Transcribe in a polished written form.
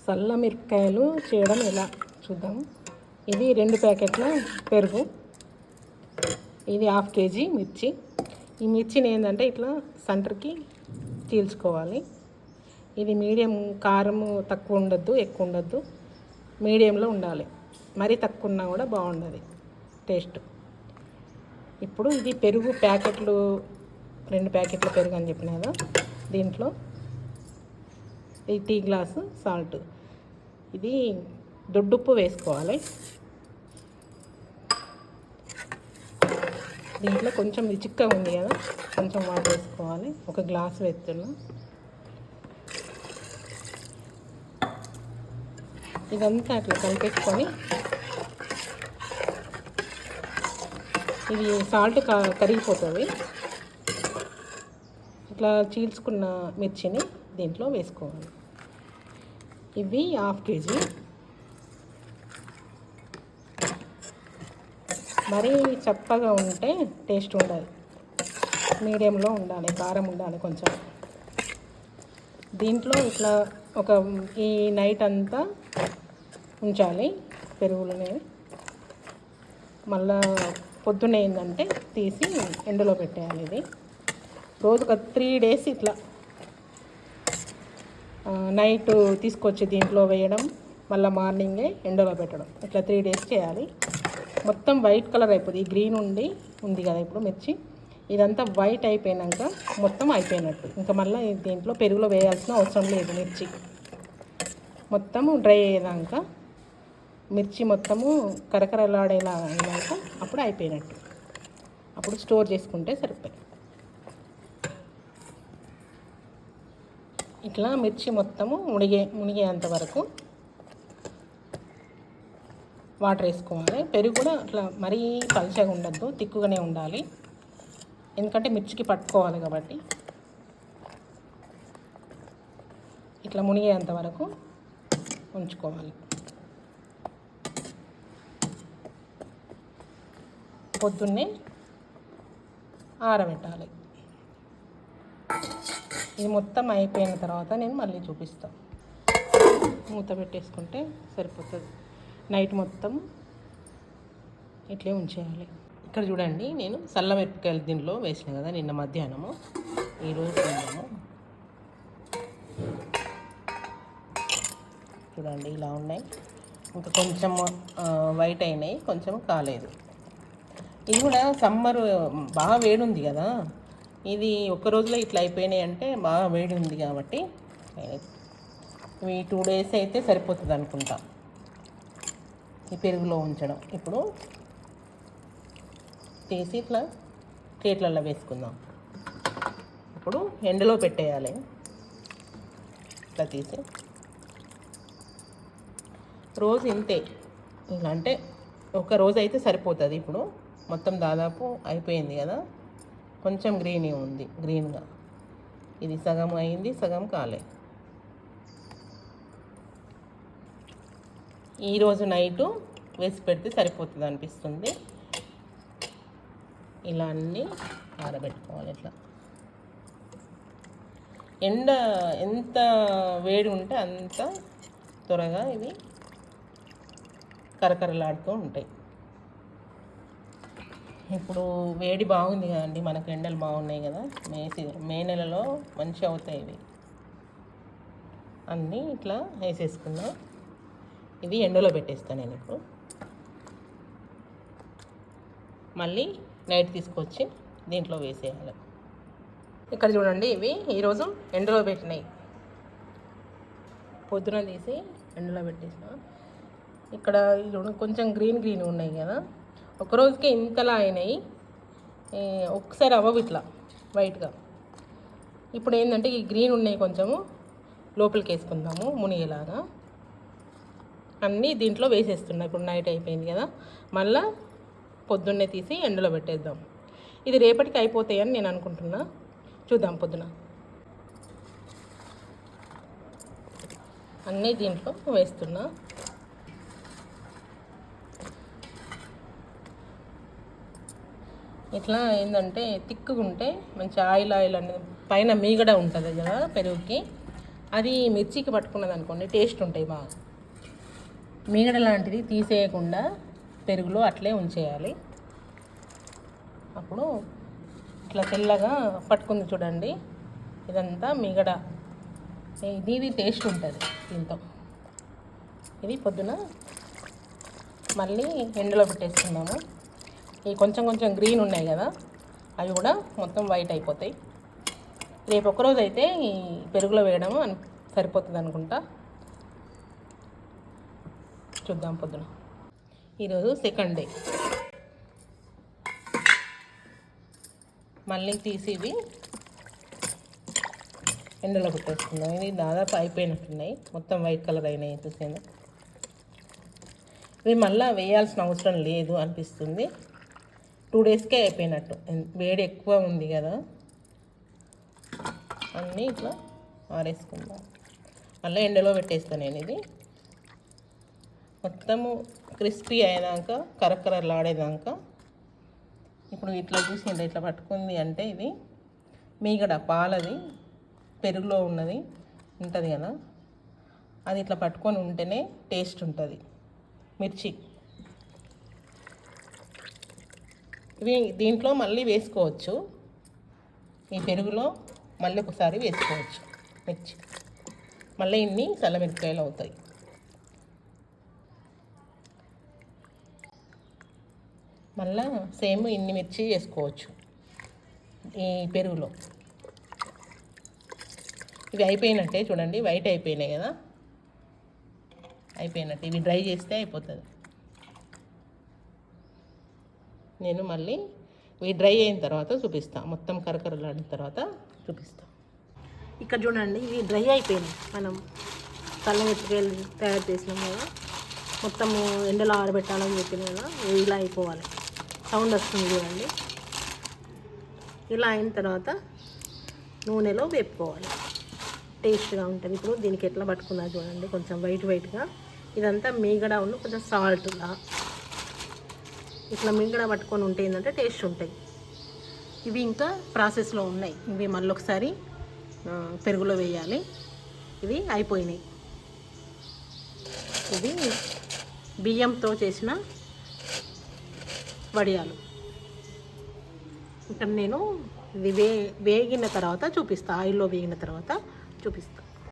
సల్ల మిరపకాయలు చేయడం ఎలా చూద్దాం. ఇది 2 ప్యాకెట్ల పెరుగు, ఇది 1/2 కేజీ మిర్చి. ఈ మిర్చిని ఏంటంటే ఇట్లా సెంటర్కి చీల్చుకోవాలి. ఇది మీడియం, కారం తక్కువ ఉండద్దు, ఎక్కువ ఉండద్దు, మీడియంలో ఉండాలి. మరీ తక్కువ ఉన్నా కూడా బాగుండదు టేస్ట్. ఇప్పుడు ఇది పెరుగు ప్యాకెట్లు, 2 ప్యాకెట్ల పెరుగు అని చెప్పిన కదా, దీంట్లో ఈ టీ గ్లాసు సాల్ట్, ఇది దొడ్డుప్పు వేసుకోవాలి. దీంట్లో కొంచెం ఇది చిక్కగా ఉంది కదా, కొంచెం వాటర్ వేసుకోవాలి. 1 గ్లాసు వేస్తున్నా. ఇదంతా అట్లా కలిపేసుకొని, ఇది సాల్ట్ కరిగిపోతుంది. ఇట్లా చీల్చుకున్న మిర్చిని దీంట్లో వేసుకోవాలి. ఇవి 1/2 కేజీ. మరీ చప్పగా ఉంటే టేస్ట్ ఉండదు, మీడియంలో ఉండాలి, కారం ఉండాలి కొంచెం. దీంట్లో ఇట్లా ఈ నైట్ అంతా ఉంచాలి పెరుగులనే. మళ్ళా పొద్దున్న ఏంటంటే తీసి ఎండలో పెట్టేయాలి. ఇది రోజుకు 3 డేస్ ఇట్లా నైట్ తీసుకొచ్చి దీంట్లో వేయడం, మళ్ళీ మార్నింగే ఎండలో పెట్టడం, ఇట్లా 3 డేస్ చేయాలి. మొత్తం వైట్ కలర్ అయిపోతుంది. ఈ గ్రీన్ ఉంది కదా ఇప్పుడు మిర్చి, ఇదంతా వైట్ అయిపోయాక మొత్తం అయిపోయినట్టు. ఇంకా మళ్ళీ దీంట్లో పెరుగులో వేయాల్సిన అవసరం లేదు. మిర్చి మొత్తము డ్రై అయ్యేదాకా, మిర్చి మొత్తము కరకరలాడేలా అయినాక అప్పుడు అయిపోయినట్టు. అప్పుడు స్టోర్ చేసుకుంటే సరిపోయి. ఇట్లా మిర్చి మొత్తము మునిగేంత వరకు వాటర్ వేసుకోవాలి. పెరుగు కూడా అట్లా మరీ పల్చగా ఉండద్దు, తిక్కుగానే ఉండాలి, ఎందుకంటే మిర్చికి పట్టుకోవాలి కాబట్టి. ఇట్లా మునిగేంత వరకు ఉంచుకోవాలి. పొద్దున్నే ఆరబెట్టాలి. ఇది మొత్తం అయిపోయిన తర్వాత నేను మళ్ళీ చూపిస్తాను. మూత పెట్టేసుకుంటే సరిపోతుంది. నైట్ మొత్తం ఇట్లే ఉంచేయాలి. ఇక్కడ చూడండి, నేను సల్ల మిరపకాయలు దీనిలో వేసిన కదా నిన్న మధ్యాహ్నము, ఈరోజు తిన్నాము. చూడండి ఇలా ఉన్నాయి. ఇంకా కొంచెం వైట్ అయినాయి, కొంచెం కాలేదు. ఇది కూడా సమ్మర్ బాగా వేడి ఉంది కదా, ఇది ఒక్క రోజులో ఇట్లా అయిపోయినాయి అంటే బాగా వేడి ఉంది కాబట్టి ఇవి 2 డేస్ అయితే సరిపోతుంది అనుకుంటా ఈ పెరుగులో ఉంచడం. ఇప్పుడు తీసి ఇట్లా ప్లేట్లలో వేసుకుందాం. ఇప్పుడు ఎండలో పెట్టేయాలి. ఇట్లా తీసి రోజు ఇంతే, ఇలా అంటే ఒక రోజు అయితే సరిపోతుంది. ఇప్పుడు మొత్తం దాదాపు అయిపోయింది కదా, కొంచెం గ్రీన్గా ఇది సగం అయింది, సగం కాలే. ఈరోజు నైటు వేసి పెడితే సరిపోతుంది అనిపిస్తుంది. ఇలా అన్నీ ఆరబెట్టుకోవాలి. ఇట్లా ఎండ ఎంత వేడి ఉంటే అంత త్వరగా ఇవి కరకరలాడుతూ ఉంటాయి. ఇప్పుడు వేడి బాగుంది కదండి, మనకు ఎండలు బాగున్నాయి కదా, మే నెలలో మంచిగా అవుతాయి ఇవి. అన్నీ ఇట్లా వేసేసుకున్నా. ఇది ఎండలో పెట్టేస్తాను నేను. ఇప్పుడు మళ్ళీ నైట్ తీసుకొచ్చి దీంట్లో వేసేయాలి. ఇక్కడ చూడండి, ఇవి ఈరోజు ఎండలో పెట్టినాయి. పొద్దున తీసి ఎండలో పెట్టేసిన. ఇక్కడ కొంచెం గ్రీన్ ఉన్నాయి కదా, ఒకరోజుకి ఇంతలా అయినాయి, ఒకసారి అవ్వవు ఇట్లా వైట్గా. ఇప్పుడు ఏంటంటే ఈ గ్రీన్ ఉన్నాయి కొంచెము లోపలికి వేసుకుందాము మునిగేలాగా. అన్నీ దీంట్లో వేసేస్తున్నాయి. ఇప్పుడు నైట్ అయిపోయింది కదా, మళ్ళీ పొద్దున్నే తీసి ఎండలో పెట్టేద్దాం. ఇది రేపటికి అయిపోతాయని నేను అనుకుంటున్నా. చూద్దాం పొద్దున. అన్నీ దీంట్లో వేస్తున్నా. ఇట్లా ఏంటంటే తిక్కుగా ఉంటే మంచి ఆయిల్ అనేది పైన మీగడ ఉంటుంది కదా పెరుగుకి, అది మిర్చికి పట్టుకున్నది అనుకోండి టేస్ట్ ఉంటాయి బాగా. మీగడ లాంటిది తీసేయకుండా పెరుగులో అట్లే ఉంచేయాలి. అప్పుడు ఇట్లా తెల్లగా పట్టుకుంది చూడండి, ఇదంతా మీగడ. ఇది టేస్ట్ ఉంటుంది దీంతో. ఇది పొద్దున మళ్ళీ ఎండలో పెట్టేసుకున్నాము. ఈ కొంచెం కొంచెం గ్రీన్ ఉన్నాయి కదా, అవి కూడా మొత్తం వైట్ అయిపోతాయి. రేపు ఒకరోజు అయితే ఈ పెరుగులో వేయడం సరిపోతుంది అనుకుంటా. చూద్దాం పొద్దున. ఈరోజు సెకండ్ డే. మళ్ళీ తీసి ఇవి ఎండలో పెట్టేసుకుందాం. ఇవి దాదాపు అయిపోయినట్టున్నాయి, మొత్తం వైట్ కలర్ అయినాయి. చూసాను, ఇవి మళ్ళీ వేయాల్సిన అవసరం లేదు అనిపిస్తుంది. 2 డేస్కే అయిపోయినట్టు. వేడి ఎక్కువ ఉంది కదా, అన్నీ ఇట్లా ఆరేసుకుందాం. మళ్ళీ ఎండలో పెట్టేస్తాను నేను. ఇది మొత్తము క్రిస్పీ అయ్యేదాకా, కరకరలాడేదాకా. ఇప్పుడు ఇట్లా చూసిండే ఇట్లా పట్టుకుంది అంటే ఇది మీగడ, పాలది పెరుగులో ఉన్నది ఉంటుంది కదా, అది ఇట్లా పట్టుకొని ఉంటేనే టేస్ట్ ఉంటుంది. మిర్చి ఇవి దీంట్లో మళ్ళీ వేసుకోవచ్చు, ఈ పెరుగులో మళ్ళీ ఒకసారి వేసుకోవచ్చు మిర్చి. మళ్ళీ ఇన్ని చల్లమిరపకాయలు అవుతాయి. మళ్ళీ సేమ్ ఇన్ని మిర్చి వేసుకోవచ్చు ఈ పెరుగులో. ఇవి అయిపోయినట్టే చూడండి, వైట్ అయిపోయినాయి కదా, అయిపోయినట్టు. ఇవి డ్రై చేస్తే అయిపోతుంది. నేను మళ్ళీ ఇవి డ్రై అయిన తర్వాత చూపిస్తాను, మొత్తం కరకరలాడిన తర్వాత చూపిస్తాను. ఇక్కడ చూడండి, ఇవి డ్రై అయిపోయినాయి. మనం చల్లమిరపకాయలు తయారు చేసినాం కదా, మొత్తము ఎండలో ఆరబెట్టాలని చెప్పిన కదా, ఇలా అయిపోవాలి. సౌండ్ వస్తుంది చూడండి. ఇలా అయిన తర్వాత నూనెలో వేపుకోవాలి, టేస్ట్గా ఉంటుంది. ఇప్పుడు దీనికి ఎట్లా పట్టుకున్నా చూడండి, కొంచెం వైట్గా. ఇదంతా మీగడ ఉన్న కొంచెం సాల్ట్గా ఇట్లా మీగడ పట్టుకొని ఉంటే ఏంటంటే టేస్ట్ ఉంటాయి. ఇవి ఇంకా ప్రాసెస్లో ఉన్నాయి. ఇవి మళ్ళీ ఒకసారి పెరుగులో వేయాలి. ఇవి అయిపోయినాయి. ఇది బియ్యంతో చేసిన వడియాలు. ఇక్కడ నేను ఇది వేగిన తర్వాత చూపిస్తాను, ఆయిల్లో వేగిన తర్వాత చూపిస్తాను.